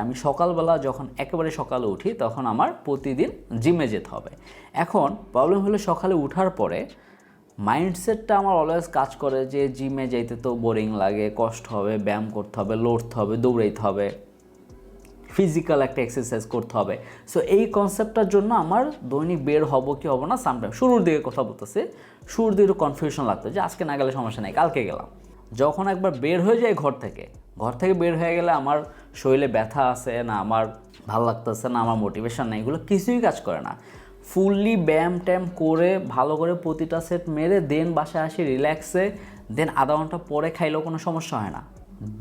আমি সকালবেলা যখন একেবারে সকালে উঠি তখন আমার প্রতিদিন জিমে যেতে হবে। এখন প্রবলেম হলো সকালে উঠার পরে মাইন্ডসেটটা আমার অলওয়েজ কাজ করে যে জিমে যাইতে তো বোরিং লাগে, কষ্ট হবে, ব্যায়াম করতে হবে, লড়তে হবে, দৌড়াইতে হবে, ফিজিক্যাল একটা এক্সারসাইজ করতে হবে। সো এই কনসেপ্টটার জন্য আমার দৈনিক বের হব কি হবো না, সামটাইম শুরুর দিকে কথা বলতেছে, শুরুর দিকে একটু কনফিউশন লাগতো যে আজকে না গেলে সমস্যা নেই, কালকে গেলাম। যখন একবার বের হয়ে যায় ঘর থেকে বের হয়ে গেলে আমার শরীরে ব্যথা আছে না, আমার ভালো লাগতেছে না, আমার মোটিভেশন নেই, এগুলো কিছুই কাজ করে না। ফুললি ব্যায়াম ট্যাম করে ভালো করে প্রতিটা সেট মেরে দেন বাসায় আসি রিল্যাক্সে, দেন আধা ঘন্টা পরে খাইলেও কোনো সমস্যা হয় না।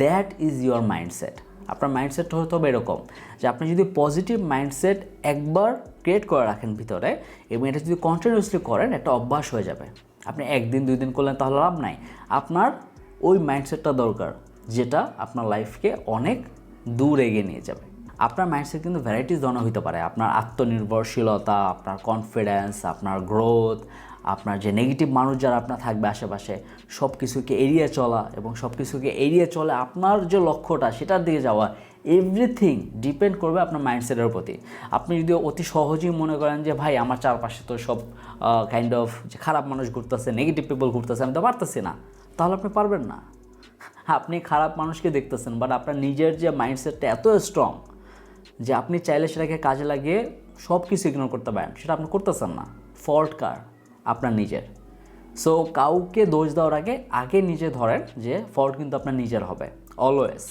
That is your mindset. আপনার মাইন্ডসেটটা হতে হবে এরকম যে আপনি যদি পজিটিভ মাইন্ডসেট একবার ক্রিয়েট করে রাখেন ভিতরে এবং এটা যদি কন্টিনিউয়াসলি করেন একটা অভ্যাস হয়ে যাবে। আপনি একদিন 2 দিন করলেন তাহলে লাভ নাই, আপনার ওই মাইন্ডসেটটা দরকার যেটা আপনার লাইফকে অনেক দূর এগিয়ে নিয়ে যাবে। আপনার মাইন্ডসেট কিন্তু ভ্যারাইটিস ধরনের হতে পারে, আপনার আত্মনির্ভরশীলতা, আপনার কনফিডেন্স, আপনার গ্রোথ, আপনার যে নেগেটিভ মানুষ যারা আপনার থাকবে আশেপাশে সব কিছুকে এড়িয়ে চলা এবং সব কিছুকে এড়িয়ে চলে আপনার যে লক্ষ্যটা সেটার দিকে যাওয়া, এভরিথিং ডিপেন্ড করবে আপনার মাইন্ডসেটের প্রতি। আপনি যদি অতি সহজেই মনে করেন যে ভাই আমার চারপাশে তো সব কাইন্ড অফ যে খারাপ মানুষ ঘুরতেছে, নেগেটিভ পিপল ঘুরতেছে, আমি তো পারতেছি না, তাহলে আপনি পারবেন না। আপনি খারাপ মানুষকে দেখতেছেন বাট আপনার নিজের যে মাইন্ডসেটটা এত স্ট্রং যে আপনি চাইলে সেটাকে কাজে লাগিয়ে সব কিছু ইগনোর করতে পারেন, সেটা আপনি করতেছেন না। ফল্ট কার? আপনার নিজের। সো কাউকে দোষ দেওয়ার আগে নিজে ধরেন যে ফল্ট কিন্তু আপনার নিজের হবে অলওয়েজ।